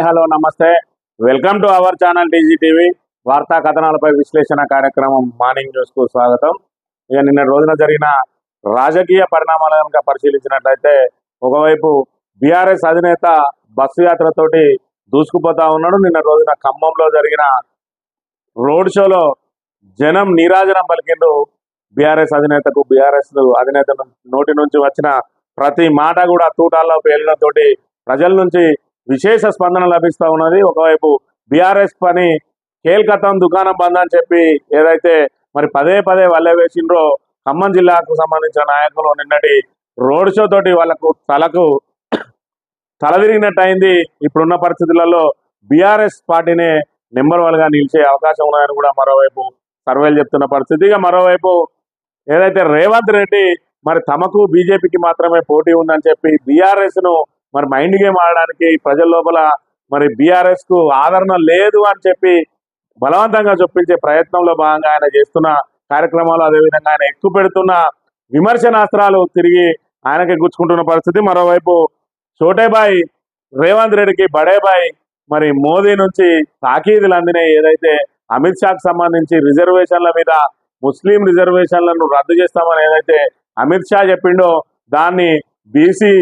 Hello నమస్తే, welcome to our channel TG TV. వార్తా కథనాలపై విశ్లేషణ కార్యక్రమం మార్నింగ్ న్యూస్కు స్వాగతం. ఇక నిన్న రోజున జరిగిన రాజకీయ పరిణామాలను కనుక పరిశీలించినట్లయితే, ఒకవైపు బీఆర్ఎస్ అధినేత బస్సు యాత్రతోటి దూసుకుపోతా ఉన్నాడు. నిన్న రోజున ఖమ్మంలో జరిగిన రోడ్ షోలో జనం నీరాజనం పలికిండు బీఆర్ఎస్ అధినేతకు. బీఆర్ఎస్ అధినేత నోటి నుంచి వచ్చిన ప్రతి మాట కూడా తూటాల్లో పేలడంతో ప్రజల నుంచి విశేష స్పందన లభిస్తూ ఉన్నది. ఒకవైపు బీఆర్ఎస్ పని కేల్కతం దుకాణం బంద్ అని చెప్పి ఏదైతే మరి పదే పదే వల్లె వేసిండ్రో ఖమ్మం జిల్లాకు సంబంధించిన నాయకులు నిన్నటి రోడ్ షో తోటి వాళ్ళకు తలదిరిగినట్టు అయింది. ఇప్పుడున్న పరిస్థితులలో బీఆర్ఎస్ పార్టీనే నెంబర్ 1గా నిలిచే అవకాశం ఉన్నదని కూడా మరోవైపు సర్వేలు చెప్తున్న పరిస్థితి. ఇక మరోవైపు ఏదైతే రేవంత్ రెడ్డి మరి తమకు బీజేపీకి మాత్రమే పోటీ ఉందని చెప్పి బీఆర్ఎస్ను మరి మైండ్ గేమ్ ఆడడానికి ప్రజల లోపల మరి బీఆర్ఎస్కు ఆదరణ లేదు అని చెప్పి బలవంతంగా చొప్పించే ప్రయత్నంలో భాగంగా ఆయన చేస్తున్న కార్యక్రమాలు, అదేవిధంగా ఆయన ఎక్కువ పెడుతున్న విమర్శనాస్త్రాలు తిరిగి ఆయనకి గుచ్చుకుంటున్న పరిస్థితి. మరోవైపు చోటేబాయ్ రేవంత్ రెడ్డికి బడేబాయ్ మరి మోదీ నుంచి తాకీదులు అందినాయి. ఏదైతే అమిత్ షాకు సంబంధించి రిజర్వేషన్ల మీద ముస్లిం రిజర్వేషన్లను రద్దు చేస్తామని ఏదైతే అమిత్ షా చెప్పిండో దాన్ని బీసీ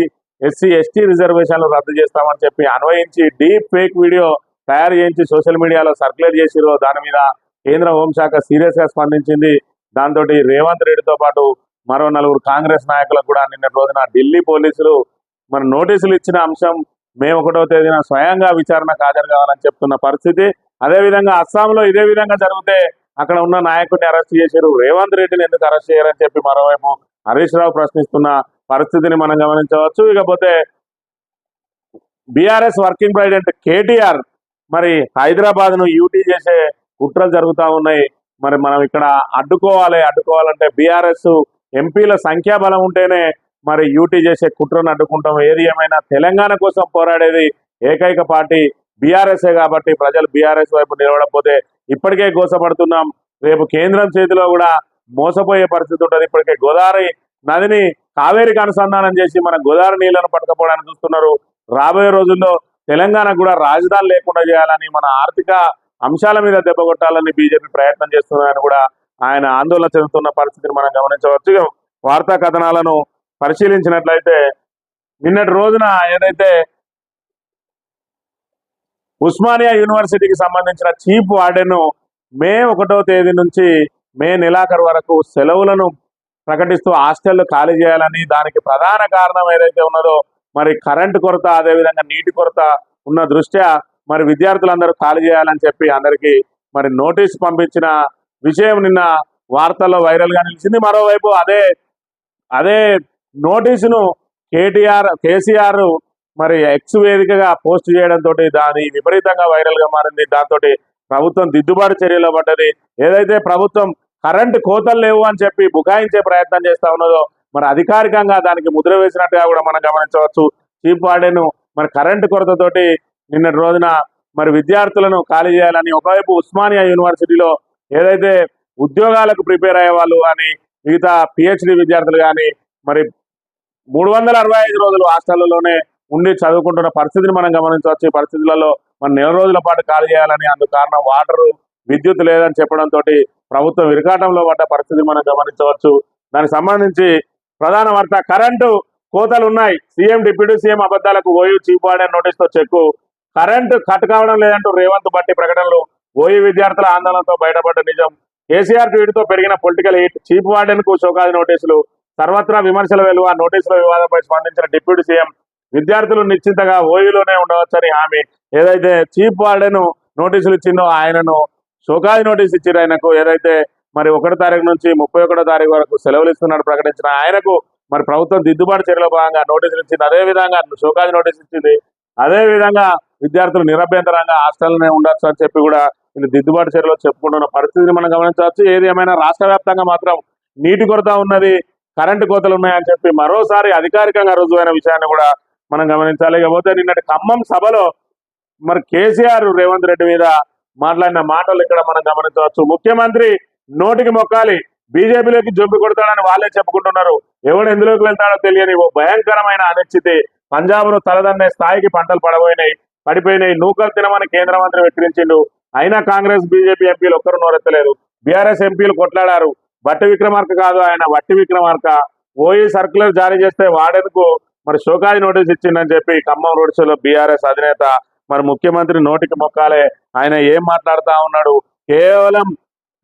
ఎస్సీ ఎస్టీ రిజర్వేషన్లు రద్దు చేస్తామని చెప్పి అన్వయించి డీప్ ఫేక్ వీడియో తయారు చేయించి సోషల్ మీడియాలో సర్క్యులేట్ చేసిరో దాని మీద కేంద్ర హోంశాఖ సీరియస్గా స్పందించింది. దాంతో రేవంత్ రెడ్డితో పాటు మరో 4 కాంగ్రెస్ నాయకులకు కూడా నిన్న రోజున ఢిల్లీ పోలీసులు మరి నోటీసులు ఇచ్చిన అంశం మే 1వ తేదీన స్వయంగా విచారణకు హాజరు కావాలని చెప్తున్న పరిస్థితి. అదేవిధంగా అస్సాంలో ఇదే విధంగా జరిగితే అక్కడ ఉన్న నాయకుడిని అరెస్ట్ చేశారు, రేవంత్ రెడ్డిని ఎందుకు అరెస్ట్ చేయరని చెప్పి మరోవైపు హరీష్ రావు ప్రశ్నిస్తున్న పరిస్థితిని మనం గమనించవచ్చు. ఇకపోతే బీఆర్ఎస్ వర్కింగ్ ప్రెసిడెంట్ కేటీఆర్ మరి హైదరాబాద్ను యూటీ చేసే కుట్రలు జరుగుతూ ఉన్నాయి. మరి మనం ఇక్కడ అడ్డుకోవాలంటే బీఆర్ఎస్ ఎంపీల సంఖ్యాబలం ఉంటేనే మరి యూటీ చేసే కుట్రను అడ్డుకుంటాం. ఏది ఏమైనా తెలంగాణ కోసం పోరాడేది ఏకైక పార్టీ బీఆర్ఎస్ఏ కాబట్టి ప్రజలు బీఆర్ఎస్ వైపు నిలబడకపోతే ఇప్పటికే గోసపడుతున్నాం, రేపు కేంద్రం చేతిలో కూడా మోసపోయే పరిస్థితి ఉంటుంది. ఇప్పటికే గోదావరి నదిని కావేరికి అనుసంధానం చేసి మన గోదావరి నీళ్లను పట్టుకపోవడానికి చూస్తున్నారు. రాబోయే రోజుల్లో తెలంగాణ కూడా రాజధాని లేకుండా చేయాలని, మన ఆర్థిక అంశాల మీద దెబ్బ కొట్టాలని బీజేపీ ప్రయత్నం చేస్తున్నారని కూడా ఆయన ఆందోళన చెందుతున్న పరిస్థితిని మనం గమనించవచ్చు. వార్తా కథనాలను పరిశీలించినట్లయితే నిన్నటి రోజున ఏదైతే ఉస్మానియా యూనివర్సిటీకి సంబంధించిన చీఫ్ వార్డెన్ మే 1వ తేదీ నుంచి మే నెలాఖరు వరకు సెలవులను ప్రకటిస్తూ హాస్టళ్లు ఖాళీ చేయాలని, దానికి ప్రధాన కారణం ఏదైతే ఉన్నదో మరి కరెంటు కొరత, అదేవిధంగా నీటి కొరత ఉన్న దృష్ట్యా మరి విద్యార్థులందరూ ఖాళీ చేయాలని చెప్పి అందరికీ మరి నోటీసు పంపించిన విషయం నిన్న వార్తల్లో వైరల్గా నిలిచింది. మరోవైపు అదే నోటీసును కేసీఆర్ మరి ఎక్స్ వేదికగా పోస్ట్ చేయడంతో దాని విపరీతంగా వైరల్గా మారింది. దాంతో ప్రభుత్వం దిద్దుబాటు చర్యలో పడ్డది. ఏదైతే ప్రభుత్వం కరెంటు కోతలు లేవు అని చెప్పి బుకాయించే ప్రయత్నం చేస్తా ఉన్నదో మరి అధికారికంగా దానికి ముద్ర వేసినట్టుగా కూడా మనం గమనించవచ్చు. చీఫ్ వార్డెన్ మరి కరెంటు కొరతతోటి నిన్నటి రోజున మరి విద్యార్థులను ఖాళీ చేయాలని, ఒకవైపు ఉస్మానియా యూనివర్సిటీలో ఏదైతే ఉద్యోగాలకు ప్రిపేర్ అయ్యే వాళ్ళు కానీ మిగతా పిహెచ్డి విద్యార్థులు కానీ మరి 365 రోజులు హాస్టళ్లలోనే ఉండి చదువుకుంటున్న పరిస్థితిని మనం గమనించవచ్చు. ఈ పరిస్థితులలో మన 4 రోజుల పాటు ఖాళీ చేయాలని, అందుకు కారణం వాటరు విద్యుత్ లేదని చెప్పడంతో ప్రభుత్వం ఇరకాటంలో పడ్డ పరిస్థితి మనం గమనించవచ్చు. దానికి సంబంధించి ప్రధాన వార్త, కరెంటు కోతలు ఉన్నాయి, సీఎం డిప్యూటీ సీఎం అబద్ధాలకు ఓయూ చీఫ్ వార్డెన్ నోటీసుతో చెక్కు. కరెంటు కట్ కావడం లేదంటూ రేవంత్ బట్టి ప్రకటనలు, ఓయూ విద్యార్థుల ఆందోళనతో బయటపడ్డ నిజం. కేసీఆర్ ట్వీట్తో పెరిగిన పొలిటికల్ హీట్, చీఫ్ వార్డెన్ కు షోకాజ్ నోటీసులు, సర్వత్రా విమర్శల వెలువ. నోటీసుల వివాదంపై స్పందించిన డిప్యూటీ సీఎం, విద్యార్థులు నిశ్చింతగా ఓయూలోనే ఉండవచ్చని హామీ. ఏదైతే చీఫ్ వార్డెన్ నోటీసులు ఇచ్చిందో ఆయనను షోకాజ్ నోటీసు ఇచ్చారు. ఆయనకు ఏదైతే మరి 1వ తారీఖు నుంచి 31వ తారీఖు వరకు సెలవులు ఇస్తున్నట్టు ప్రకటించిన ఆయనకు మరి ప్రభుత్వం దిద్దుబాటు చర్యలో భాగంగా నోటీసులు ఇచ్చింది. అదేవిధంగా షోకాజ్ నోటీసు ఇచ్చింది. అదేవిధంగా విద్యార్థులు నిరభ్యంతరంగా హాస్టల్లోనే ఉండొచ్చు అని చెప్పి కూడా వీళ్ళు దిద్దుబాటు చర్యలో చెప్పుకుంటున్న పరిస్థితిని మనం గమనించవచ్చు. ఏది ఏమైనా రాష్ట్ర వ్యాప్తంగా మాత్రం నీటి కొరత ఉన్నది, కరెంటు కోతలు ఉన్నాయని చెప్పి మరోసారి అధికారికంగా రుజువైన విషయాన్ని కూడా మనం గమనించాలి. ఇకపోతే నిన్నటి ఖమ్మం సభలో మరి కేసీఆర్ రేవంత్ రెడ్డి మీద మాట్లాడిన మాటలు ఇక్కడ మనం గమనించవచ్చు. ముఖ్యమంత్రి నోటికి మొక్కాలి, బీజేపీలోకి జొంపి కొడతాడని వాళ్ళే చెప్పుకుంటున్నారు, ఎవడు ఎందులోకి వెళ్తాడో తెలియని ఓ భయంకరమైన అనిశ్చితి పంజాబ్ను తలదన్నే స్థాయికి పంటలు పడబోయినాయి. పడిపోయినాయి. నూకలు తినమని కేంద్ర మంత్రి వెక్కిరించిండు. అయినా కాంగ్రెస్ బీజేపీ ఎంపీలు ఒక్కరు నోరెత్తలేదు. బీఆర్ఎస్ ఎంపీలు కొట్లాడారు. బట్టి విక్రమార్క కాదు ఆయన వట్టి విక్రమార్క. ఓయి సర్కులర్ జారీ చేస్తే వాడెందుకు మరి షోకాజ్ నోటీస్ ఇచ్చిందని చెప్పి ఖమ్మం రోడ్ షోలో బీఆర్ఎస్ అధినేత మరి ముఖ్యమంత్రి నోటికి మొక్కాలే. ఆయన ఏం మాట్లాడుతా ఉన్నాడు? కేవలం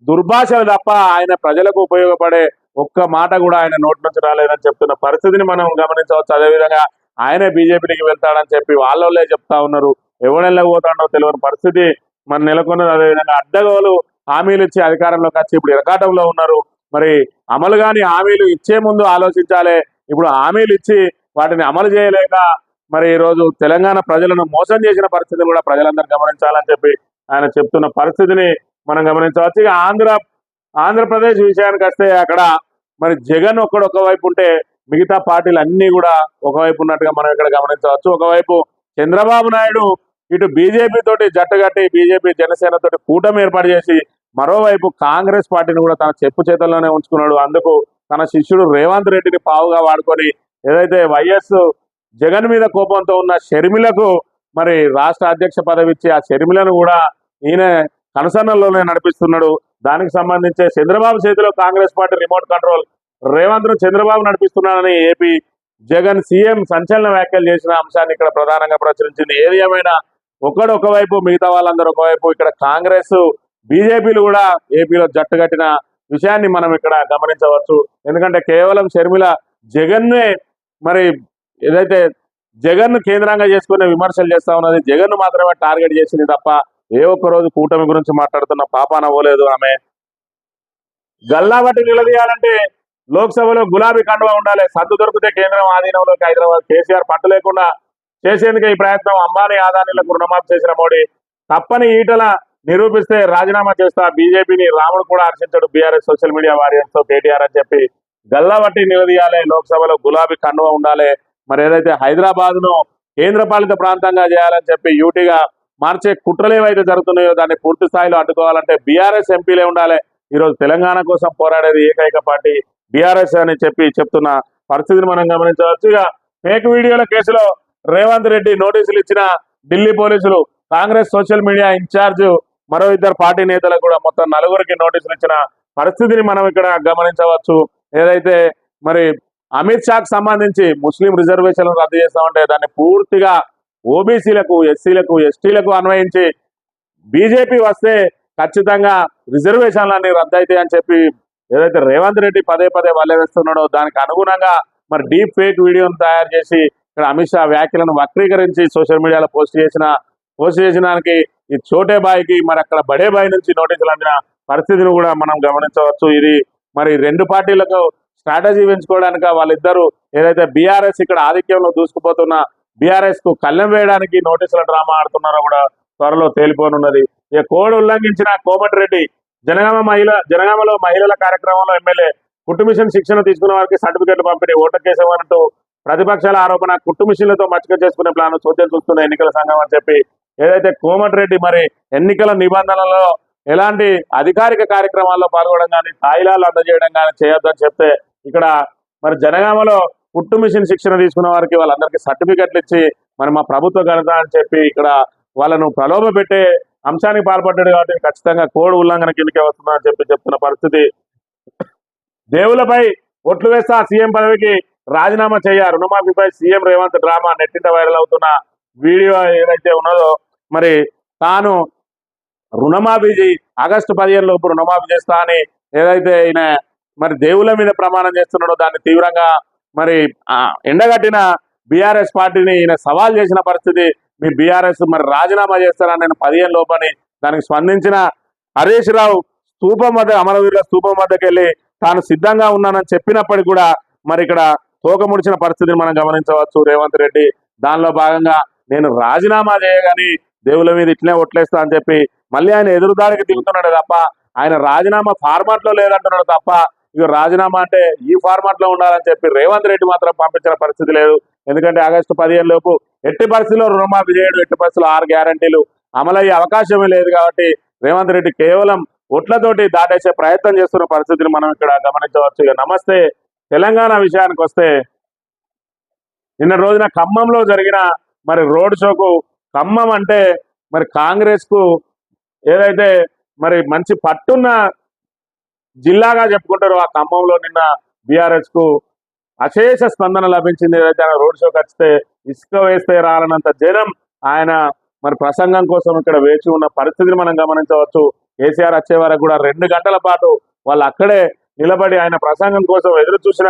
దుర్భాషలు తప్ప ఆయన ప్రజలకు ఉపయోగపడే ఒక్క మాట కూడా ఆయన నోటి నుంచి రాలేదని చెప్తున్న పరిస్థితిని మనం గమనించవచ్చు. అదేవిధంగా ఆయనే బీజేపీకి వెళ్తాడని చెప్పి వాళ్ళే చెప్తా ఉన్నారు. ఎవడెళ్ళ పోతాడో తెలియని పరిస్థితి మన నెలకొన్నది. అదేవిధంగా అడ్డగోలు హామీలు ఇచ్చి అధికారంలోకి వచ్చి ఇప్పుడు ఇరకాటంలో ఉన్నారు. మరి అమలు కాని హామీలు ఇచ్చే ముందు ఆలోచించాలి. ఇప్పుడు హామీలు ఇచ్చి వాటిని అమలు చేయలేక మరి ఈరోజు తెలంగాణ ప్రజలను మోసం చేసిన పరిస్థితిని కూడా ప్రజలందరూ గమనించాలని చెప్పి ఆయన చెప్తున్న పరిస్థితిని మనం గమనించవచ్చు. ఇక ఆంధ్రప్రదేశ్ విషయానికి వస్తే అక్కడ మరి జగన్ ఒకవైపు ఉంటే మిగతా పార్టీలు అన్ని కూడా ఒకవైపు ఉన్నట్టుగా మనం ఇక్కడ గమనించవచ్చు. ఒకవైపు చంద్రబాబు నాయుడు ఇటు బీజేపీ తోటి జట్టుగట్టి బీజేపీ జనసేన తోటి కూటమి ఏర్పాటు చేసి మరోవైపు కాంగ్రెస్ పార్టీని కూడా తన చెప్పు చేతుల్లోనే ఉంచుకున్నాడు. అందుకు తన శిష్యుడు రేవంత్ రెడ్డిని పావుగా వాడుకొని ఏదైతే వైఎస్ జగన్ మీద కోపంతో ఉన్న షర్మిలకు మరి రాష్ట్ర అధ్యక్ష పదవి ఇచ్చి ఆ షర్మిలను కూడా ఈయన కనసన్నల్లోనే నడిపిస్తున్నాడు. దానికి సంబంధించి చంద్రబాబు చేతిలో Congress party remote control. Revanth ను చంద్రబాబు నడిపిస్తున్నాడని ఏపీ జగన్ సీఎం సంచలన వ్యాఖ్యలు చేసిన అంశాన్ని ఇక్కడ ప్రధానంగా ప్రచురించింది. ఏది ఏమైనా ఒకవైపు మిగతా వాళ్ళందరూ ఒకవైపు ఇక్కడ కాంగ్రెస్ బీజేపీలు కూడా ఏపీలో జట్టుగట్టిన విషయాన్ని మనం ఇక్కడ గమనించవచ్చు. ఎందుకంటే కేవలం షర్మిల జగన్నే మరి ఏదైతే జగన్ కేంద్రంగా చేసుకునే విమర్శలు చేస్తా ఉన్నది, జగన్ మాత్రమే టార్గెట్ చేసింది తప్ప ఏ ఒక్క రోజు కూటమి గురించి మాట్లాడుతున్న పాపాన పోలేదు ఆమె. గల్లాబట్టి నిలదీయాలంటే లోక్సభలో గులాబీ కండువా ఉండాలి. సద్దు దొరికితే కేంద్రం ఆధీనంలోకి హైదరాబాద్. కేసీఆర్ పట్టు లేకుండా చేసేందుకే ఈ ప్రయత్నం. అంబానీ ఆదానీలకు రుణమాఫీ చేసిన మోడీ తప్పని ఈటల నిరూపిస్తే రాజీనామా చేస్తా. బీజేపీని రాముడు కూడా హర్షించాడు బీఆర్ఎస్ సోషల్ మీడియా వారియర్స్ తో కేటీఆర్ అని చెప్పి గల్లాబట్టి నిలదీయాలి. లోక్సభలో గులాబీ కండువా ఉండాలి. మరి ఏదైతే హైదరాబాద్ ను కేంద్ర పాలిత ప్రాంతంగా చేయాలని చెప్పి యూటీగా మార్చే కుట్రలు ఏవైతే జరుగుతున్నాయో దాన్ని పూర్తి స్థాయిలో అడ్డుకోవాలంటే బీఆర్ఎస్ ఎంపీలే ఉండాలి. ఈరోజు తెలంగాణ కోసం పోరాడేది ఏకైక పార్టీ బీఆర్ఎస్ అని చెప్తున్న పరిస్థితిని మనం గమనించవచ్చు. ఇక ఫేక్ వీడియోల కేసులో రేవంత్ రెడ్డి నోటీసులు ఇచ్చిన ఢిల్లీ పోలీసులు. కాంగ్రెస్ సోషల్ మీడియా ఇన్ఛార్జ్ మరో ఇద్దరు పార్టీ నేతలకు కూడా మొత్తం 4 నోటీసులు ఇచ్చిన పరిస్థితిని మనం ఇక్కడ గమనించవచ్చు. ఏదైతే మరి అమిత్ షాకు సంబంధించి ముస్లిం రిజర్వేషన్లు రద్దు చేస్తామంటే దాన్ని పూర్తిగా ఓబీసీలకు ఎస్సీలకు ఎస్టీలకు అన్వయించి బీజేపీ వస్తే ఖచ్చితంగా రిజర్వేషన్లన్నీ రద్దయితాయి అని చెప్పి ఏదైతే రేవంత్ రెడ్డి పదే వల్లవేస్తున్నాడో దానికి అనుగుణంగా మరి డీప్ ఫేక్ వీడియోను తయారు చేసి ఇక్కడ అమిత్ షా వ్యాఖ్యలను వక్రీకరించి సోషల్ మీడియాలో పోస్ట్ చేసినానికి ఈ చోటే బాయికి మరి అక్కడ బడే బాయి నుంచి నోటీసులు అందిన పరిస్థితిని కూడా మనం గమనించవచ్చు. ఇది మరి రెండు పార్టీలకు స్ట్రాటజీ పెంచుకోవడానికి వాళ్ళిద్దరూ ఏదైతే బీఆర్ఎస్ ఇక్కడ ఆధిక్యంలో దూసుకుపోతున్న బీఆర్ఎస్ కు కళ్ళెం వేయడానికి నోటీసుల డ్రామా ఆడుతున్నారో కూడా త్వరలో తేలిపోనున్నది. ఇక కోడ్ ఉల్లంఘించిన కోమటిరెడ్డి జనగామలో మహిళల కార్యక్రమంలో ఎమ్మెల్యే కుట్టు మిషన్ శిక్షణ తీసుకున్న వారికి సర్టిఫికెట్లు పంపిణీ. ఓటర్ కేసేమన్నట్టు ప్రతిపక్షాల ఆరోపణ. కుట్టు మిషన్లతో మచ్చిక చేసుకునే ప్లాన్ చోద్యం చూస్తున్న ఎన్నికల సంఘం అని చెప్పి ఏదైతే కోమటిరెడ్డి మరి ఎన్నికల నిబంధనలలో ఎలాంటి అధికారిక కార్యక్రమాల్లో పాల్గొనడం కానీ తాయిలాలు అందజేయడం కానీ చేయొద్దని చెప్తే ఇక్కడ మరి జనగామలో కుట్టు మిషన్ శిక్షణ తీసుకున్న వారికి వాళ్ళందరికీ సర్టిఫికెట్లు ఇచ్చి మరి మా ప్రభుత్వ ఘనత అని చెప్పి ఇక్కడ వాళ్ళను ప్రలోభ పెట్టే అంశానికి పాల్పడ్డాడు. కాబట్టి ఖచ్చితంగా కోడ్ ఉల్లంఘన కిందకే వస్తుందని చెప్తున్న పరిస్థితి. దేవులపై ఒట్లు వేస్తా సీఎం పదవికి రాజీనామా చేయాలి. రుణమాఫీపై సీఎం రేవంత్ డ్రామా నెట్టింట వైరల్ అవుతున్న వీడియో ఏదైతే ఉన్నదో మరి తాను రుణమాఫీ ఆగస్టు 15 లోపు రుణమాఫీ చేస్తా అని ఏదైతే ఈయన మరి దేవుల మీద ప్రమాణం చేస్తున్నాడో దాన్ని తీవ్రంగా మరి ఎండగట్టిన బీఆర్ఎస్ పార్టీని ఈయన సవాల్ చేసిన పరిస్థితి. మీ బీఆర్ఎస్ మరి రాజీనామా చేస్తారని నేను 15 లోపని దానికి స్పందించిన హరీష్ రావు స్తూపం వద్ద అమరవీరుల స్తూపం వద్దకు వెళ్ళి తాను సిద్ధంగా ఉన్నానని చెప్పినప్పటికీ కూడా మరి ఇక్కడ తోక ముడిచిన పరిస్థితిని మనం గమనించవచ్చు. రేవంత్ రెడ్డి దానిలో భాగంగా నేను రాజీనామా చేయగాని దేవుల మీద ఇట్లనే ఒట్లేస్తా అని చెప్పి మళ్ళీ ఆయన ఎదురుదాడికి దిగుతున్నాడు తప్ప ఆయన రాజీనామా ఫార్మాట్ లో లేదంటున్నాడు తప్ప ఇక రాజీనామా అంటే ఈ ఫార్మాట్ లో ఉండాలని చెప్పి రేవంత్ రెడ్డి మాత్రం పంపించిన పరిస్థితి లేదు. ఎందుకంటే ఆగస్టు 15 లోపు ఎట్టి పరిస్థితుల్లో రుణమాఫీ చేయడు, ఎట్టి పరిస్థితుల్లో 6 గ్యారంటీలు అమలయ్యే అవకాశమే లేదు. కాబట్టి రేవంత్ రెడ్డి కేవలం ఒట్లతోటి దాటేసే ప్రయత్నం చేస్తున్న పరిస్థితిని మనం ఇక్కడ గమనించవచ్చు. ఇక నమస్తే తెలంగాణ విషయానికి వస్తే నిన్న రోజున ఖమ్మంలో జరిగిన మరి రోడ్ షోకు ఖమ్మం అంటే మరి కాంగ్రెస్ కు ఏదైతే మరి మంచి పట్టున్న జిల్లాగా చెప్పుకుంటారో ఆ ఖమ్మంలో నిన్న బీఆర్ఎస్ కు అశేష స్పందన లభించింది. ఏదైతే ఆయన రోడ్ షోకి వస్తే ఇసుక వేస్తే రాలనంత జనం ఆయన మరి ప్రసంగం కోసం ఇక్కడ వేచి ఉన్న పరిస్థితిని మనం గమనించవచ్చు. కేసీఆర్ వచ్చే వరకు కూడా 2 గంటల పాటు వాళ్ళు అక్కడే నిలబడి ఆయన ప్రసంగం కోసం ఎదురు చూసిన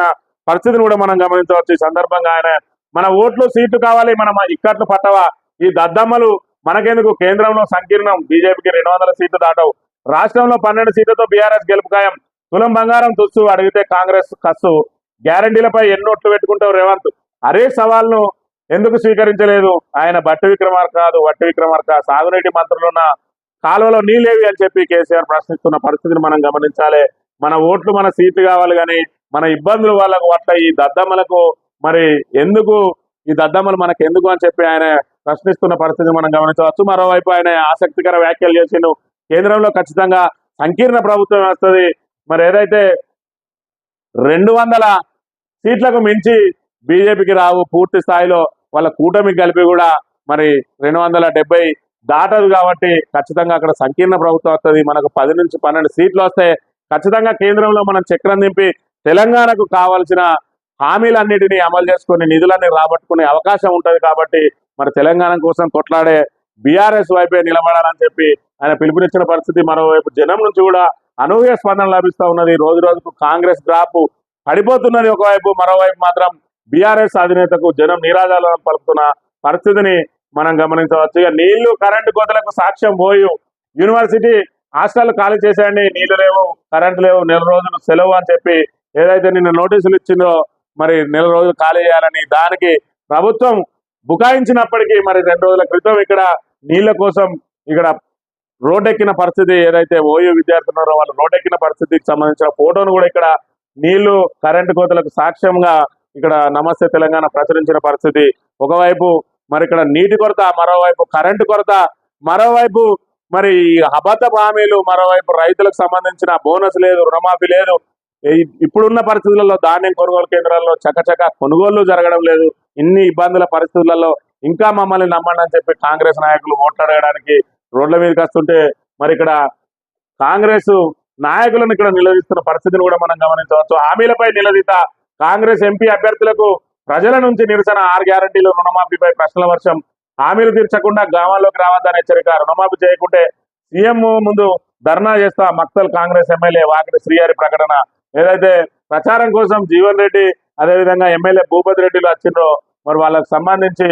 పరిస్థితిని కూడా మనం గమనించవచ్చు. ఈ సందర్భంగా ఆయన మన ఓట్లు సీట్లు కావాలి, మనం ఇక్కట్లు పట్టవా, ఈ దద్దమ్మలు మనకెందుకు, కేంద్రంలో సంకీర్ణం, బీజేపీకి 200 సీట్లు దాటవు, రాష్ట్రంలో 12 సీట్లతో బీఆర్ఎస్ గెలుపు ఖాయం, తులం బంగారం తుస్సు, అడిగితే కాంగ్రెస్ కస్సు, గ్యారంటీలపై ఎన్నోట్లు పెట్టుకుంటావు రేవంత్, అరే సవాల్ను ఎందుకు స్వీకరించలేదు ఆయన, వట్టి విక్రమార్క సాగునీటి మంత్రులున్న కాలువలో నీళ్ళేవి అని చెప్పి కేసీఆర్ ప్రశ్నిస్తున్న పరిస్థితిని మనం గమనించాలి. మన ఓట్లు మన సీట్లు కావాలి కానీ మన ఇబ్బందులు వాళ్ళకు పట్ల ఈ దద్దమ్మలకు మరి ఎందుకు, ఈ దద్దమ్మలు మనకు ఎందుకు అని చెప్పి ఆయన ప్రశ్నిస్తున్న పరిస్థితిని మనం గమనించవచ్చు. మరోవైపు ఆయన ఆసక్తికర వ్యాఖ్యలు చేసిండు. కేంద్రంలో ఖచ్చితంగా సంకీర్ణ ప్రభుత్వం వస్తుంది, మరి ఏదైతే 200 సీట్లకు మించి బీజేపీకి రావు, పూర్తి స్థాయిలో వాళ్ళ కూటమికి కలిపి కూడా మరి 270 దాటదు, కాబట్టి ఖచ్చితంగా అక్కడ సంకీర్ణ ప్రభుత్వం వస్తుంది, మనకు 10 నుంచి 12 సీట్లు వస్తే ఖచ్చితంగా కేంద్రంలో మనం చక్రం దింపి తెలంగాణకు కావాల్సిన హామీలన్నిటినీ అమలు చేసుకుని నిధులన్నీ రాబట్టుకునే అవకాశం ఉంటుంది. కాబట్టి మరి తెలంగాణ కోసం కొట్లాడే బీఆర్ఎస్ వైపే నిలబడాలని చెప్పి ఆయన పిలుపునిచ్చిన పరిస్థితి. మరోవైపు జనం నుంచి కూడా అనూహ్య స్పందన లభిస్తూ ఉన్నది. రోజు రోజుకు కాంగ్రెస్ గ్రాఫ్ పడిపోతున్నది ఒకవైపు, మరోవైపు మాత్రం బీఆర్ఎస్ అధినేతకు జనం నీరాజాలను పలుకుతున్న పరిస్థితిని మనం గమనించవచ్చు. ఇక నీళ్లు కరెంటు కోతలకు సాక్ష్యం ఓయూ, యూనివర్సిటీ హాస్టల్ ఖాళీ చేసేయండి, నీళ్లు లేవు, కరెంటు లేవు, 1 నెల రోజులు సెలవు అని చెప్పి ఏదైతే నిన్న నోటీసులు ఇచ్చిందో మరి 1 నెల రోజులు ఖాళీ చేయాలని, దానికి ప్రభుత్వం బుకాయించినప్పటికీ మరి 2 రోజుల క్రితం ఇక్కడ నీళ్ల కోసం ఇక్కడ రోడ్డెక్కిన పరిస్థితి, ఏదైతే ఓయూ విద్యార్థులు ఉన్నారో వాళ్ళు రోడ్డెక్కిన పరిస్థితికి సంబంధించిన ఫోటోను కూడా ఇక్కడ నీళ్లు కరెంటు కోతలకు సాక్ష్యంగా ఇక్కడ నమస్తే తెలంగాణ ప్రచురించిన పరిస్థితి. ఒకవైపు మరి ఇక్కడ నీటి కొరత, మరోవైపు కరెంటు కొరత, మరోవైపు మరి అబద్ధపు హామీలు, మరోవైపు రైతులకు సంబంధించిన బోనస్ లేదు, రుణమాఫీ లేదు, ఇప్పుడున్న పరిస్థితులలో ధాన్యం కొనుగోలు కేంద్రాల్లో చకచక కొనుగోళ్లు జరగడం లేదు. ఇన్ని ఇబ్బందుల పరిస్థితులలో ఇంకా మమ్మల్ని నమ్మండి అని చెప్పి కాంగ్రెస్ నాయకులు ఓట్లాడడానికి రోడ్ల మీదకి వస్తుంటే మరి ఇక్కడ కాంగ్రెస్ నాయకులను ఇక్కడ నిలదీస్తున్న పరిస్థితిని కూడా మనం గమనించవచ్చు. హామీలపై నిలదీత, కాంగ్రెస్ ఎంపీ అభ్యర్థులకు ప్రజల నుంచి నిరసన, 6 గ్యారంటీలు రుణమాఫీపై ప్రశ్నల వర్షం, హామీలు తీర్చకుండా గ్రామాల్లోకి రావద్దని హెచ్చరిక, రుణమాఫీ చేయకుంటే సీఎం ముందు ధర్నా చేస్తా, మక్తల్ కాంగ్రెస్ ఎమ్మెల్యే వాకిటి శ్రీహరి ప్రకటన. ఏదైతే ప్రచారం కోసం జీవన్ రెడ్డి అదేవిధంగా ఎమ్మెల్యే భూపతి రెడ్డిలు వచ్చిండ్రో మరి వాళ్ళకు సంబంధించి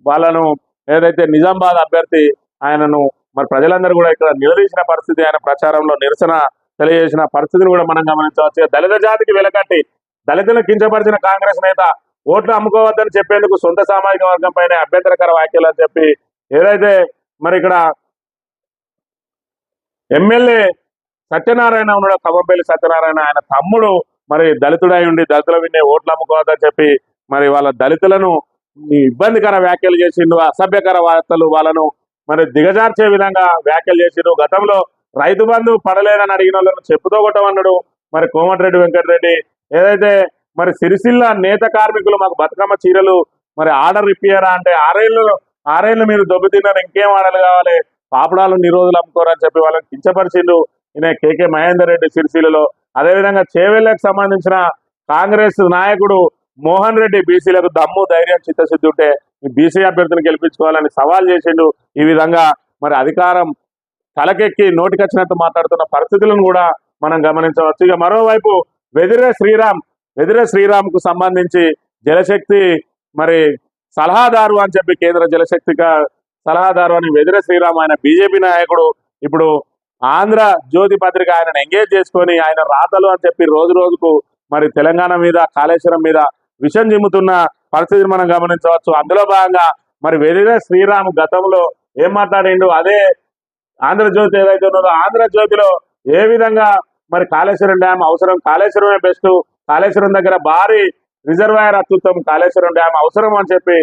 వాళ్ళను ఏదైతే నిజామాబాద్ అభ్యర్థి ఆయనను మరి ప్రజలందరూ కూడా ఇక్కడ నిలదీసిన పరిస్థితి, ఆయన ప్రచారంలో నిరసన తెలియజేసిన పరిస్థితిని కూడా మనం గమనించవచ్చు. దళిత జాతికి వెలకట్టి దళితులను కించపరిచిన కాంగ్రెస్ నేత ఓట్లు అమ్ముకోవద్దని చెప్పేందుకు సొంత సామాజిక వర్గం పైన అభ్యంతరకర వ్యాఖ్యలు అని చెప్పి ఏదైతే మరి ఇక్కడ ఎమ్మెల్యే సత్యనారాయణ ఉన్నాడు, ఖమ్మంపల్లి సత్యనారాయణ, ఆయన తమ్ముడు మరి దళితుడై ఉండి దళితుల విన్నే ఓట్లు అమ్ముకోవద్దని చెప్పి మరి వాళ్ళ దళితులను ఇబ్బందికర వ్యాఖ్యలు చేసిండు, అసభ్యకర వార్తలు వాళ్ళను మరి దిగజార్చే విధంగా వ్యాఖ్యలు చేసిండు. గతంలో రైతు బంధు పడలేదని అడిగిన వాళ్ళను చెప్పుతో కొట్టమన్నాడు మరి కోమటిరెడ్డి వెంకటరెడ్డి. ఏదైతే మరి సిరిసిల్ల నేత కార్మికులు మాకు బతుకమ్మ చీరలు మరి ఆర్డర్ ఇప్పియరా అంటే 6 ఏళ్ళు మీరు దొబ్బుతిన్నారు, ఇంకేం ఆర్డర్లు కావాలి, పాపడాలు 2 రోజులు అమ్ముకోరని చెప్పి వాళ్ళని కించపరిచిండు ఈయన కేకే మహేందర్ రెడ్డి సిరిసిల్లలో. అదేవిధంగా చేవెళ్ళకు సంబంధించిన కాంగ్రెస్ నాయకుడు మోహన్ రెడ్డి బీసీలకు దమ్ము ధైర్యం చిత్తశుద్ధి ఉంటే ఈ బీసీ అభ్యర్థిని గెలిపించుకోవాలని సవాల్ చేసిండు. ఈ విధంగా మరి అధికారం తలకెక్కి నోటికొచ్చినట్టు మాట్లాడుతున్న పరిస్థితులను కూడా మనం గమనించవచ్చు. ఇక మరోవైపు వెదిరే శ్రీరామ్ కు సంబంధించి జలశక్తి మరి సలహాదారు అని చెప్పి కేంద్ర జలశక్తిక సలహాదారు అని వెదిరే శ్రీరామ్ ఆయన బీజేపీ నాయకుడు ఇప్పుడు ఆంధ్ర జ్యోతి పత్రిక ఆయనను ఎంగేజ్ చేసుకొని ఆయన రాతలు అని చెప్పి రోజు రోజుకు మరి తెలంగాణ మీద కాళేశ్వరం మీద విషం చిమ్ముతున్న పరిస్థితిని మనం గమనించవచ్చు. అందులో భాగంగా మరి వెదిరే శ్రీరామ్ గతంలో ఏం మాట్లాడిండు, అదే ఆంధ్రజ్యోతి ఏదైతే ఉన్నదో ఆంధ్రజ్యోతిలో ఏ విధంగా మరి కాళేశ్వరం డ్యామ్ అవసరం, కాళేశ్వరమే బెస్ట్, కాళేశ్వరం దగ్గర భారీ రిజర్వాయర్ అత్యుత్తం, కాళేశ్వరం డ్యామ్ అవసరం అని చెప్పి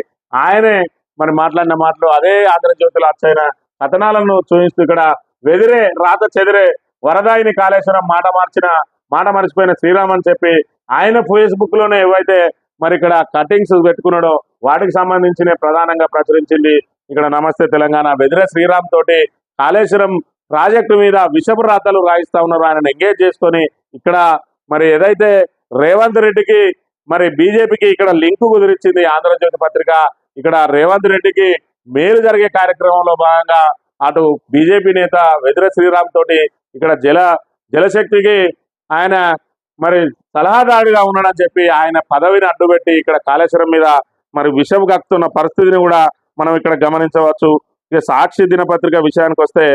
ఆయనే మరి మాట్లాడిన మాటలు అదే ఆంధ్రజ్యోతిలో అచ్చైన కథనాలను చూపిస్తూ ఇక్కడ వెదిరే రాత చెదిరే వరదాయిని కాళేశ్వరం మాట మర్చిపోయిన శ్రీరామ్ అని చెప్పి ఆయన ఫేస్బుక్ లోనే ఏవైతే మరి ఇక్కడ కటింగ్స్ పెట్టుకున్నాడో వాటికి సంబంధించిన ప్రధానంగా ప్రచురించింది ఇక్కడ నమస్తే తెలంగాణ వెదిరే శ్రీరామ్ తోటి కాళేశ్వరం ప్రాజెక్టు మీద విషపు రాతలు రాయిస్తా ఉన్నారు. ఆయన ఎంగేజ్ చేసుకొని ఇక్కడ మరి ఏదైతే రేవంత్ రెడ్డికి మరి బీజేపీకి ఇక్కడ లింకు కుదిరించింది ఆంధ్రజ్యోతి పత్రిక. ఇక్కడ రేవంత్ రెడ్డికి మేలు జరిగే కార్యక్రమంలో భాగంగా అటు బీజేపీ నేత వెదిరే శ్రీరామ్ తోటి ఇక్కడ జలశక్తికి ఆయన మరి సలహాదారుగా ఉన్నాడని చెప్పి ఆయన పదవిని అడ్డుపెట్టి ఇక్కడ కాళేశ్వరం మీద మరి విషం కక్కుతున్న పరిస్థితిని కూడా మనం ఇక్కడ గమనించవచ్చు. ఇక సాక్షి దినపత్రిక విషయానికి వస్తే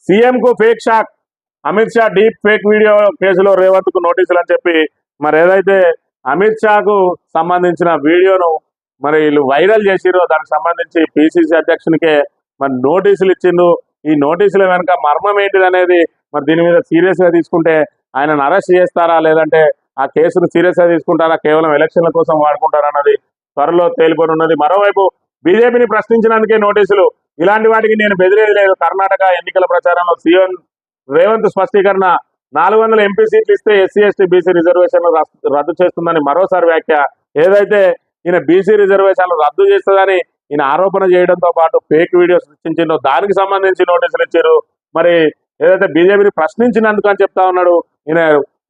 సీఎం కు fake shock, Amit Shah deep fake video కేసులో రేవంత్ కు నోటీసులు అని చెప్పి మరి ఏదైతే అమిత్ షాకు సంబంధించిన వీడియోను మరి వీళ్ళు వైరల్ చేసిరో దానికి సంబంధించి పిసిసి అధ్యక్షునికే మరి నోటీసులు ఇచ్చిండు. ఈ నోటీసుల వెనుక మర్మం ఏంటిది అనేది మరి దీని మీద సీరియస్ గా తీసుకుంటే ఆయనను అరెస్ట్ చేస్తారా లేదంటే ఆ కేసును సీరియస్ గా తీసుకుంటారా కేవలం ఎలక్షన్ల కోసం వాడుకుంటారా అన్నది త్వరలో తేలిపోనున్నది. మరోవైపు బీజేపీని ప్రశ్నించినందుకే నోటీసులు, ఇలాంటి వాటికి నేను బెదిరేది లేదు. కర్ణాటక ఎన్నికల ప్రచారంలో సీఎం రేవంత్ స్పష్టీకరణ, 400 ఎంపీ సీట్లు ఇస్తే ఎస్సీ ఎస్టీ బీసీ రిజర్వేషన్లు రద్దు చేస్తుందని మరోసారి వ్యాఖ్య. ఏదైతే ఈయన బీసీ రిజర్వేషన్లు రద్దు చేస్తుందని ఈయన ఆరోపణ చేయడంతో పాటు ఫేక్ వీడియో సృష్టించిందో దానికి సంబంధించి నోటీసులు ఇచ్చారు. మరి ఏదైతే బీజేపీని ప్రశ్నించినందుకు అని చెప్తా ఉన్నాడు ఈయన.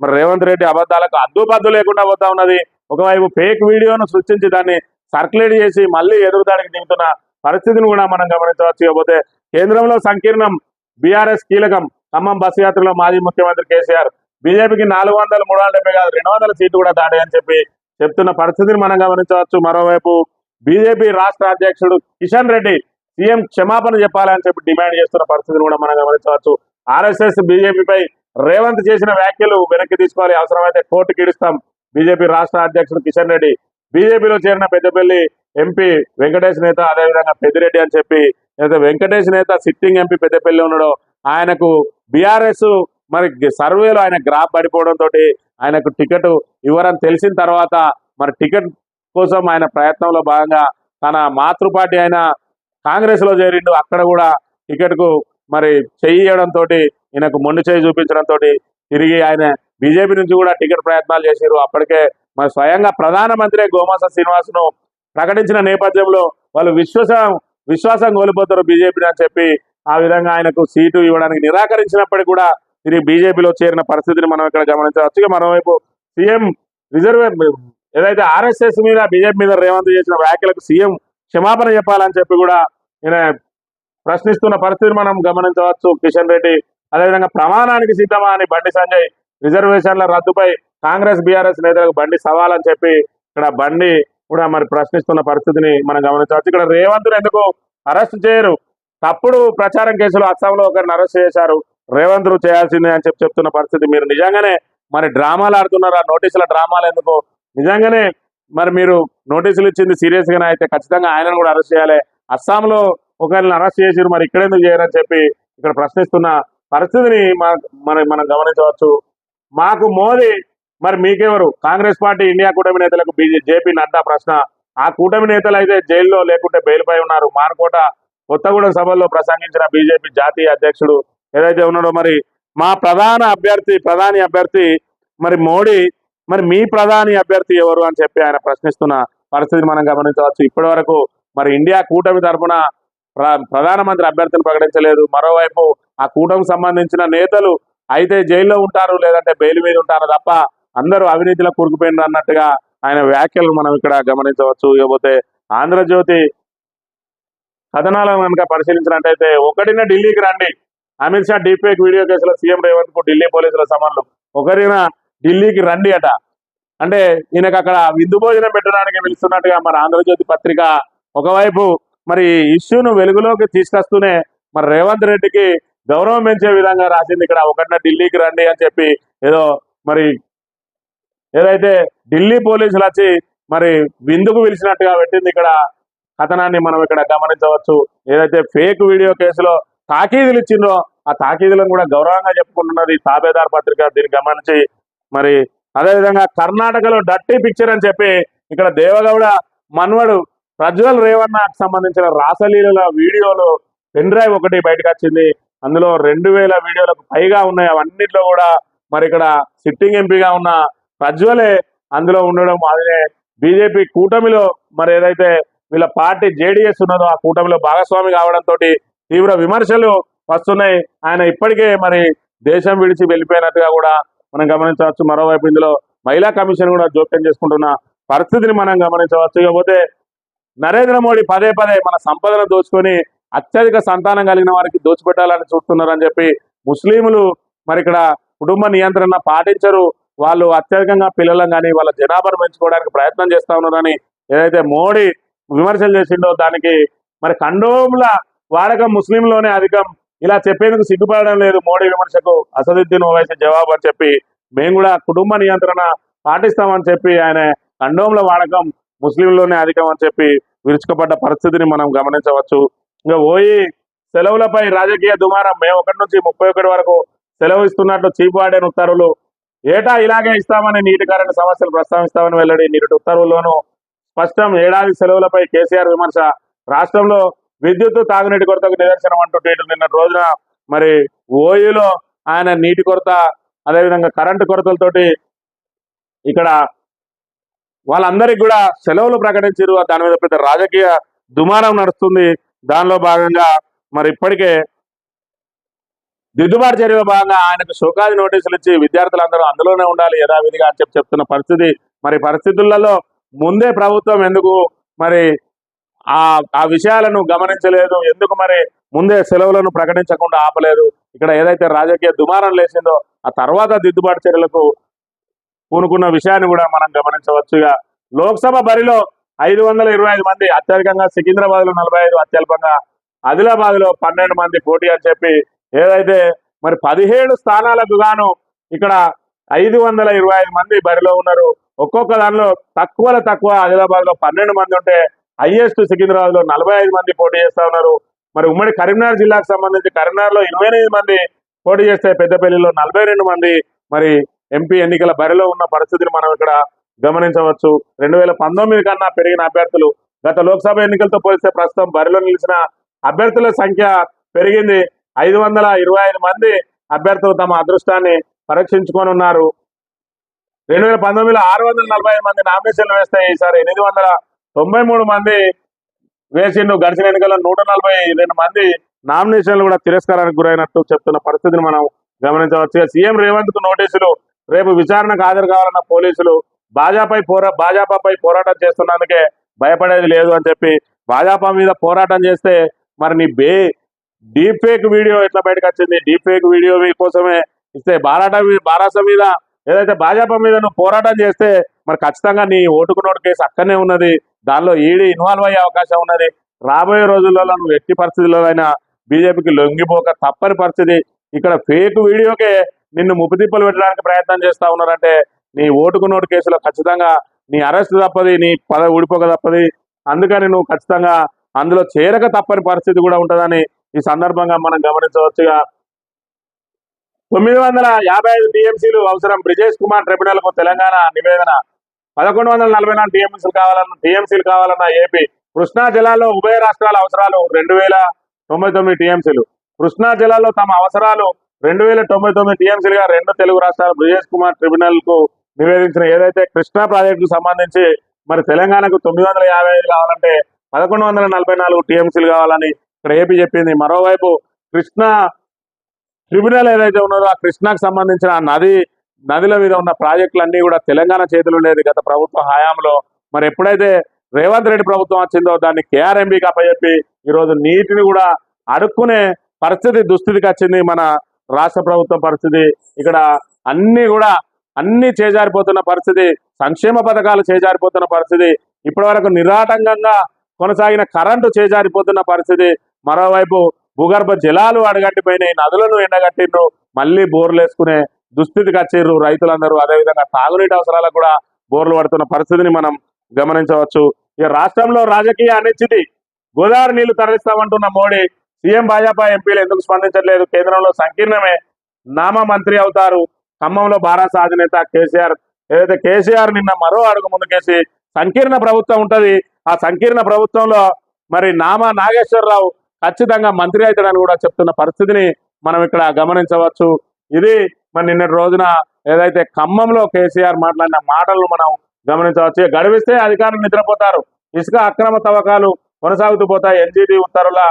మరి రేవంత్ రెడ్డి అబద్ధాలకు అద్దుపద్దు లేకుండా పోతా ఉన్నది. ఒకవైపు ఫేక్ వీడియోను సృష్టించి దాన్ని సర్క్యులేట్ చేసి మళ్ళీ ఎదురుదాడికి దిగుతున్న పరిస్థితిని కూడా మనం గమనించవచ్చు. ఇకపోతే కేంద్రంలో సంకీర్ణం, బీఆర్ఎస్ కీలకం, ఖమ్మం బస్సు యాత్రలో మాజీ ముఖ్యమంత్రి కేసీఆర్ బీజేపీకి 400, 370 కాదు 200 సీట్లు కూడా దాటాయని చెప్పి చెప్తున్న పరిస్థితిని మనం గమనించవచ్చు. మరోవైపు బీజేపీ రాష్ట్ర అధ్యక్షుడు కిషన్ రెడ్డి సీఎం క్షమాపణ చెప్పాలని చెప్పి డిమాండ్ చేస్తున్న పరిస్థితిని కూడా మనం గమనించవచ్చు. ఆర్ఎస్ఎస్ బీజేపీపై రేవంత్ చేసిన వ్యాఖ్యలు వెనక్కి తీసుకోవాలి, అవసరమైతే కోర్టుకి ఇడుస్తాం. బీజేపీ రాష్ట్ర అధ్యక్షుడు కిషన్ రెడ్డి బీజేపీలో చేరిన పెద్దపల్లి ఎంపీ వెంకటేష్ నేత, అదేవిధంగా పెద్దిరెడ్డి అని చెప్పి ఏదైతే వెంకటేష్ నేత సిట్టింగ్ ఎంపీ పెద్దపల్లి ఉన్నాడో ఆయనకు బీఆర్ఎస్ మరి సర్వేలో ఆయన గ్రాఫ్ పడిపోవడంతో ఆయనకు టికెట్ ఇవ్వరని తెలిసిన తర్వాత మరి టికెట్ కోసం ఆయన ప్రయత్నంలో భాగంగా తన మాతృపార్టీ అయిన కాంగ్రెస్ లో చేరిండు. అక్కడ కూడా టికెట్ కు మరి చేయడంతో ఈయనకు మొండి చేయి చూపించడంతో తిరిగి ఆయన బీజేపీ నుంచి కూడా టికెట్ ప్రయత్నాలు చేశారు. అప్పటికే మరి స్వయంగా ప్రధానమంత్రి గోమాస శ్రీనివాస్ ను ప్రకటించిన నేపథ్యంలో వాళ్ళు విశ్వాసం కోల్పోతారు బీజేపీని అని చెప్పి ఆ విధంగా ఆయనకు సీటు ఇవ్వడానికి నిరాకరించినప్పటికీ కూడా తిరిగి బీజేపీలో చేరిన పరిస్థితిని మనం ఇక్కడ గమనించవచ్చు. మరోవైపు సీఎం ఏదైతే ఆర్ఎస్ఎస్ మీద బీజేపీ మీద రేవంత్ చేసిన వ్యాఖ్యలకు సీఎం క్షమాపణ చెప్పాలని చెప్పి కూడా ఈయన ప్రశ్నిస్తున్న పరిస్థితిని మనం గమనించవచ్చు. కిషన్ రెడ్డి అదేవిధంగా ప్రమాణానికి సిద్ధమా అని బండి సంజయ్, రిజర్వేషన్ల రద్దుపై కాంగ్రెస్ బీఆర్ఎస్ నేతలకు బండి సవాల్ అని చెప్పి ఇక్కడ బండి కూడా మరి ప్రశ్నిస్తున్న పరిస్థితిని మనం గమనించవచ్చు. ఇక్కడ రేవంత్ ఎందుకు అరెస్ట్ చేయరు, తప్పుడు ప్రచారం కేసులో అస్సాంలో ఒకరిని అరెస్ట్ చేశారు, రేవంత్ చేయాల్సిందే అని చెప్పి చెప్తున్న పరిస్థితి. మీరు నిజంగానే మరి డ్రామాలు ఆడుతున్నారా, నోటీసుల డ్రామాలు ఎందుకు? నిజంగానే మరి మీరు నోటీసులు ఇచ్చింది సీరియస్ గానే అయితే ఖచ్చితంగా ఆయనను కూడా అరెస్ట్ చేయాలి. అస్సాంలో ఒకరిని అరెస్ట్ చేసిరు, మరి ఇక్కడ ఎందుకు చేయరని చెప్పి ఇక్కడ ప్రశ్నిస్తున్న పరిస్థితిని మనం గమనించవచ్చు. మాకు మోదీ మరి మీకెవరు? కాంగ్రెస్ పార్టీ ఇండియా కూటమి నేతలకు జేపీ నడ్డా ప్రశ్న. ఆ కూటమి నేతలు అయితే జైల్లో లేకుంటే బెయిల్పై ఉన్నారు. మానకోట కొత్తగూడెం సభల్లో ప్రసంగించిన బీజేపీ జాతీయ అధ్యక్షుడు ఏదైతే ఉన్నాడో మరి మా ప్రధాని అభ్యర్థి మరి మోడీ, మరి మీ ప్రధాని అభ్యర్థి ఎవరు అని చెప్పి ఆయన ప్రశ్నిస్తున్న పరిస్థితిని మనం గమనించవచ్చు. ఇప్పటి వరకు మరి ఇండియా కూటమి తరఫున ప్రధానమంత్రి అభ్యర్థిని ప్రకటించలేదు. మరోవైపు ఆ కూటమికి సంబంధించిన నేతలు అయితే జైల్లో ఉంటారు లేదంటే బెయిల్ మీద ఉంటారు తప్ప అందరూ అవినీతిలో కూరుకుపోయినారు అన్నట్టుగా ఆయన వ్యాఖ్యలు మనం ఇక్కడ గమనించవచ్చు. ఇకపోతే ఆంధ్రజ్యోతి కథనాలను కనుక పరిశీలించినట్టయితే ఒకటిన ఢిల్లీకి రండి, అమిత్ షా డీపేక్ వీడియో కేసులో సీఎం రేవంత్ కు ఢిల్లీ పోలీసుల సమన్లు. ఒకరిన ఢిల్లీకి రండి అట, అంటే ఈయనకు అక్కడ విందు భోజనం పెట్టడానికి పిలుస్తున్నట్టుగా మరి ఆంధ్రజ్యోతి పత్రిక ఒకవైపు మరి ఇష్యూను వెలుగులోకి తీసుకొస్తూనే మరి రేవంత్ రెడ్డికి గౌరవం పెంచే విధంగా రాసింది. ఇక్కడ ఒకటిన ఢిల్లీకి రండి అని చెప్పి ఏదో మరి ఏదైతే ఢిల్లీ పోలీసులు వచ్చి మరి విందుకు పిలిచినట్టుగా పెట్టింది ఇక్కడ కథనాన్ని మనం ఇక్కడ గమనించవచ్చు. ఏదైతే ఫేక్ వీడియో కేసులో తాకీదులు ఇచ్చిందో ఆ తాకీదులను కూడా గౌరవంగా చెప్పుకుంటున్నది తాబేదార్ పత్రిక. దీన్ని గమనించి మరి అదేవిధంగా కర్ణాటకలో డర్టీ పిక్చర్ అని చెప్పి ఇక్కడ దేవగౌడ మన్వడు ప్రజ్వల్ రేవన్నకు సంబంధించిన రాసలీల వీడియోలు పెన్ డ్రైవ్ ఒకటి బయటకు వచ్చింది. అందులో 2000 వీడియోలకు పైగా ఉన్నాయి. అవన్నిట్లో కూడా మరి ఇక్కడ సిట్టింగ్ ఎంపీగా ఉన్న ప్రజ్వలే అందులో ఉండడం, అదే బీజేపీ కూటమిలో మరి ఏదైతే వీళ్ళ పార్టీ జేడీఎస్ ఉన్నదో ఆ కూటమిలో భాగస్వామి కావడంతో తీవ్ర విమర్శలు వస్తున్నాయి. ఆయన ఇప్పటికే మరి దేశం విడిచి వెళ్ళిపోయినట్టుగా కూడా మనం గమనించవచ్చు. మరోవైపు ఇందులో మహిళా కమిషన్ కూడా జోక్యం చేసుకుంటున్న పరిస్థితిని మనం గమనించవచ్చు. ఇకపోతే నరేంద్ర మోడీ పదే పదే మన సంపదను దోచుకొని అత్యధిక సంతానం కలిగిన వారికి దోచిపెట్టాలని చూస్తున్నారని చెప్పి ముస్లింలు మరి ఇక్కడ కుటుంబ నియంత్రణ పాటించరు, వాళ్ళు అత్యధికంగా పిల్లలను కానీ వాళ్ళ జనాభాను పెంచుకోవడానికి ప్రయత్నం చేస్తా ఉన్నారని ఏదైతే మోడీ విమర్శలు చేసిండో దానికి మరి కండోముల వాడకం ముస్లింలోనే అధికం, ఇలా చెప్పేందుకు సిగ్గుపడడం లేదు మోడీ విమర్శకు అసదుద్దీన్ ఓవైసీ జవాబు అని చెప్పి మేము కూడా కుటుంబ నియంత్రణ పాటిస్తామని చెప్పి ఆయన కండోముల వాడకం ముస్లింలోనే అధికం అని చెప్పి విరుచుకుపడ్డ పరిస్థితిని మనం గమనించవచ్చు. ఇంకా సెలవులపై రాజకీయ దుమారం మే 1 నుంచి 31 వరకు సెలవు ఇస్తున్నట్లు చీఫ్ వార్డెన్ ఉత్తర్వులు. ఏటా ఇలాగే ఇస్తామని నీటి కరెంటు సమస్యలు ప్రస్తావిస్తామని వెల్లడి. నీటి ఉత్తర్వుల్లోనూ స్పష్టం. ఏడాది సెలవులపై కేసీఆర్ విమర్శ. రాష్ట్రంలో విద్యుత్ తాగునీటి కొరతకు నిదర్శనం అంటూ నిన్న రోజున మరి ఓయూలో ఆయన నీటి కొరత అదేవిధంగా కరెంటు కొరతలతోటి ఇక్కడ వాళ్ళందరికీ కూడా సెలవులు ప్రకటించారు. దాని మీద పెద్ద రాజకీయ దుమారం నడుస్తుంది. దానిలో భాగంగా మరి ఇప్పటికే దిద్దుబాటు చర్యలో భాగంగా ఆయనకు షోకాది నోటీసులు ఇచ్చి విద్యార్థులందరూ అందులోనే ఉండాలి యథావిధిగా అని చెప్తున్న పరిస్థితి. మరి పరిస్థితులలో ముందే ప్రభుత్వం ఎందుకు మరి ఆ విషయాలను గమనించలేదు, ఎందుకు మరి ముందే సెలవులను ప్రకటించకుండా ఆపలేదు? ఇక్కడ ఏదైతే రాజకీయ దుమారం లేచిందో ఆ తర్వాత దిద్దుబాటు చర్యలకు పూనుకున్న విషయాన్ని కూడా మనం గమనించవచ్చు. ఇక లోక్సభ బరిలో 525 మంది, అత్యధికంగా సికింద్రాబాద్ లో 45, అత్యల్పంగా ఆదిలాబాద్ లో 12 మంది పోటీ అని చెప్పి ఏదైతే మరి 17 స్థానాలకు గాను ఇక్కడ 525 మంది బరిలో ఉన్నారు. ఒక్కొక్క దానిలో తక్కువలో తక్కువ ఆదిలాబాద్ లో 12 మంది ఉంటే హైయెస్ట్ సికింద్రాబాద్ లో 45 మంది పోటీ చేస్తా ఉన్నారు. మరి ఉమ్మడి కరీంనగర్ జిల్లాకు సంబంధించి కరీంనగర్ లో 28 మంది పోటీ చేస్తే పెద్దపల్లిలో 42 మంది మరి ఎంపీ ఎన్నికల బరిలో ఉన్న పరిస్థితిని మనం ఇక్కడ గమనించవచ్చు. 2019 కన్నా పెరిగిన అభ్యర్థులు. గత లోక్సభ ఎన్నికలతో పోలిస్తే ప్రస్తుతం బరిలో నిలిచిన అభ్యర్థుల సంఖ్య పెరిగింది. 525 మంది అభ్యర్థులు తమ అదృష్టాన్ని పరీక్షించుకోనున్నారు. 2019లో 645 మంది నామినేషన్లు వేస్తే ఈసారి 893 మంది వేసిండు. గడిచిన ఎన్నికల్లో 142 మంది నామినేషన్లు కూడా తిరస్కారానికి గురైనట్టు చెప్తున్న పరిస్థితిని మనం గమనించవచ్చు. సీఎం రేవంత్ కు నోటీసులు. రేపు విచారణకు హాజరు కావాలన్న పోలీసులు. భాజపాపై పోరాటం చేస్తున్నందుకే భయపడేది లేదు అని చెప్పి భాజపా మీద పోరాటం చేస్తే మరి నీ డీప్ ఫేక్ వీడియో ఎట్లా బయటకు వచ్చింది? డీప్ ఫేక్ వీడియో కోసమే ఇస్తే బారాస మీద ఏదైతే భాజపా మీద నువ్వు పోరాటం చేస్తే మరి ఖచ్చితంగా నీ ఓటుకు నోటు కేసు అక్కడనే ఉన్నది, దానిలో ఈడీ ఇన్వాల్వ్ అయ్యే అవకాశం ఉన్నది. రాబోయే రోజుల్లో నువ్వు ఎట్టి పరిస్థితుల్లోనైనా బీజేపీకి లొంగిపోక తప్పని పరిస్థితి. ఇక్కడ ఫేక్ వీడియోకే నిన్ను ముప్పుతిప్పలు పెట్టడానికి ప్రయత్నం చేస్తా ఉన్నారంటే నీ ఓటుకు నోటు కేసులో ఖచ్చితంగా నీ అరెస్ట్ తప్పది, నీ పదవి ఊడిపోక తప్పది. అందుకని నువ్వు ఖచ్చితంగా అందులో చేరక తప్పని పరిస్థితి కూడా ఉంటుందని ఈ సందర్భంగా మనం గమనించవచ్చుగా. 955 టీఎంసీలు అవసరం. బ్రిజేష్ కుమార్ ట్రిబ్యునల్ కు తెలంగాణ నివేదన. 1144 టీఎంసీలు కావాలన్న ఏపీ. కృష్ణా జిల్లాలో ఉభయ రాష్ట్రాల అవసరాలు 2099 టీఎంసీలు. కృష్ణా జిల్లాలో తమ అవసరాలు 2099 టీఎంసీలుగా 2 తెలుగు రాష్ట్రాలు బ్రిజేష్ కుమార్ ట్రిబ్యునల్ కు నివేదించిన. ఏదైతే కృష్ణా ప్రాజెక్టుకు సంబంధించి మరి తెలంగాణకు 955 కావాలంటే 1144 టీఎంసీలు కావాలని ఇక్కడ ఏపీ చెప్పింది. మరోవైపు కృష్ణా ట్రిబ్యునల్ ఏదైతే ఉన్నదో ఆ కృష్ణాకు సంబంధించిన నదిల మీద ఉన్న ప్రాజెక్టులన్నీ కూడా తెలంగాణ చేతులు ఉండేది గత ప్రభుత్వ హయాంలో. మరి ఎప్పుడైతే రేవంత్ రెడ్డి ప్రభుత్వం వచ్చిందో దాన్ని కేఆర్ఎంబీకి అప్పచెప్పి ఈరోజు నీటిని కూడా అడుక్కునే దుస్థితికి వచ్చింది మన రాష్ట్ర ప్రభుత్వం పరిస్థితి. ఇక్కడ అన్ని చేజారిపోతున్న పరిస్థితి, సంక్షేమ పథకాలు చేజారిపోతున్న పరిస్థితి, ఇప్పటి వరకు నిరాటంకంగా కొనసాగిన కరెంటు చేజారిపోతున్న పరిస్థితి. మరోవైపు భూగర్భ జలాలు అడగట్టిపోయినాయి, నదులను ఎండగట్టిండ్రు, మళ్ళీ బోర్లు వేసుకునే దుస్థితికి వచ్చిర్రు రైతులందరూ. అదేవిధంగా తాగునీటి అవసరాలకు కూడా బోర్లు పడుతున్న పరిస్థితిని మనం గమనించవచ్చు. ఇక రాష్ట్రంలో రాజకీయ అనిశ్చితి. గోదావరి నీళ్లు తరలిస్తామంటున్న మోడీ. సీఎం భాజపా ఎంపీలు ఎందుకు స్పందించట్లేదు? కేంద్రంలో సంకీర్ణమే, నామ మంత్రి అవుతారు. ఖమ్మంలో బారాస అధినేత కేసీఆర్. ఏదైతే కేసీఆర్ నిన్న మరో అడుగు ముందుకేసి సంకీర్ణ ప్రభుత్వం ఉంటది, ఆ సంకీర్ణ ప్రభుత్వంలో మరి నాగేశ్వరరావు ఖచ్చితంగా మంత్రి అవుతాడని కూడా చెప్తున్న పరిస్థితిని మనం ఇక్కడ గమనించవచ్చు. ఇది మరి నిన్నటి రోజున ఏదైతే ఖమ్మంలో కేసీఆర్ మాట్లాడిన మాటలను మనం గమనించవచ్చు. గడివిస్తే అధికారులు నిద్రపోతారు, ఇసుక అక్రమ తవ్వకాలు కొనసాగుతూ పోతాయి. ఎన్జిటి ఉత్తర్వుల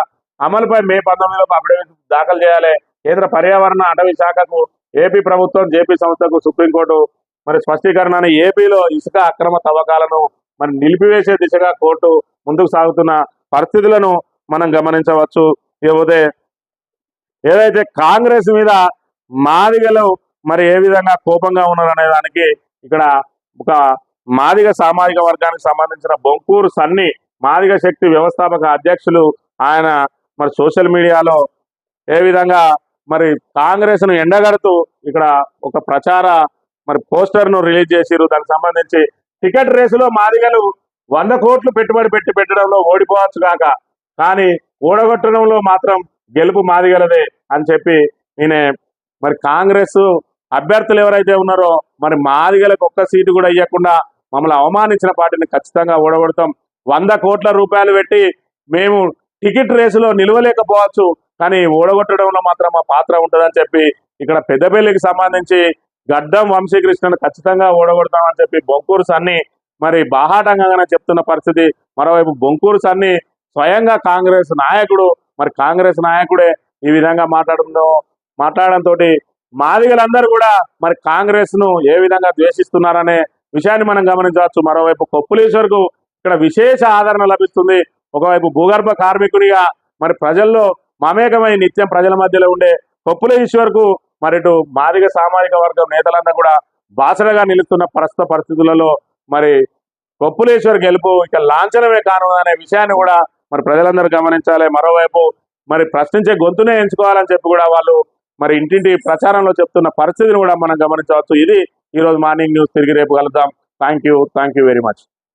అమలుపై మే 19 అఫిడవిట్ దాఖలు చేయాలి. కేంద్ర పర్యావరణ అటవీ శాఖకు ఏపీ ప్రభుత్వం, జేపీ సంస్థకు సుప్రీంకోర్టు మరి స్పష్టీకరణని. ఏపీలో ఇసుక అక్రమ తవ్వకాలను మరి నిలిపివేసే దిశగా కోర్టు ముందుకు సాగుతున్న పరిస్థితులను మనం గమనించవచ్చు. ఇకపోతే ఏదైతే కాంగ్రెస్ మీద మాదిగలు మరి ఏ విధంగా కోపంగా ఉన్నారనే దానికి ఇక్కడ ఒక మాదిగ సామాజిక వర్గానికి సంబంధించిన బొంకూరు సన్ని మాదిగ శక్తి వ్యవస్థాపక అధ్యక్షులు ఆయన మరి సోషల్ మీడియాలో ఏ విధంగా మరి కాంగ్రెస్ ను ఎండగడుతూ ఇక్కడ ఒక ప్రచార మరి పోస్టర్ ను రిలీజ్ చేసిరు. దానికి సంబంధించి టికెట్ రేసులో మాదిగలు 100 కోట్లు పెట్టుబడి పెట్టడంలో ఓడిపోవచ్చు కాక, కానీ ఓడగొట్టడంలో మాత్రం గెలుపు మాదిగలదే అని చెప్పి ఈయన మరి కాంగ్రెస్ అభ్యర్థులు ఎవరైతే ఉన్నారో మరి మాదిగలకు ఒక్క సీటు కూడా ఇవ్వకుండా మమ్మల్ని అవమానించిన పార్టీని ఖచ్చితంగా ఓడగొడతాం. 100 కోట్ల రూపాయలు పెట్టి మేము టికెట్ రేసులో నిలవలేకపోవచ్చు, కానీ ఓడగొట్టడంలో మాత్రం మా పాత్ర ఉంటుందని చెప్పి ఇక్కడ పెద్దపల్లికి సంబంధించి గడ్డం వంశీకృష్ణను ఖచ్చితంగా ఓడగొడతామని చెప్పి బొంకూరు సన్ని మరి బాహాటంగానే చెప్తున్న పరిస్థితి. మరోవైపు బొంకూరు సన్ని స్వయంగా కాంగ్రెస్ నాయకుడు, మరి కాంగ్రెస్ నాయకుడే ఈ విధంగా మాట్లాడడంతో మాదిగలందరూ కూడా మరి కాంగ్రెస్ ను ఏ విధంగా ద్వేషిస్తున్నారనే విషయాన్ని మనం గమనించవచ్చు. మరోవైపు కొప్పులీశ్వర్కు ఇక్కడ విశేష ఆదరణ లభిస్తుంది. ఒకవైపు భూగర్భ కార్మికునిగా మరి ప్రజల్లో మమేకమై నిత్యం ప్రజల మధ్యలో ఉండే కొప్పులీశ్వర్కు మరి ఇటు మాదిగ సామాజిక వర్గం నేతలందరూ కూడా బాసడగా నిలుస్తున్న ప్రస్తుత పరిస్థితులలో మరి కొప్పులీశ్వర్ గెలుపు ఇక లాంఛనమే కానుందనే విషయాన్ని కూడా మరి ప్రజలందరూ గమనించాలి. మరోవైపు మరి ప్రశ్నించే గొంతునే ఎంచుకోవాలని చెప్పి కూడా వాళ్ళు మరి ఇంటింటి ప్రచారంలో చెప్తున్న పరిస్థితిని కూడా మనం గమనించవచ్చు. ఇది ఈరోజు మార్నింగ్ న్యూస్. తిరిగి రేపు కలుద్దాం. Thank you very much.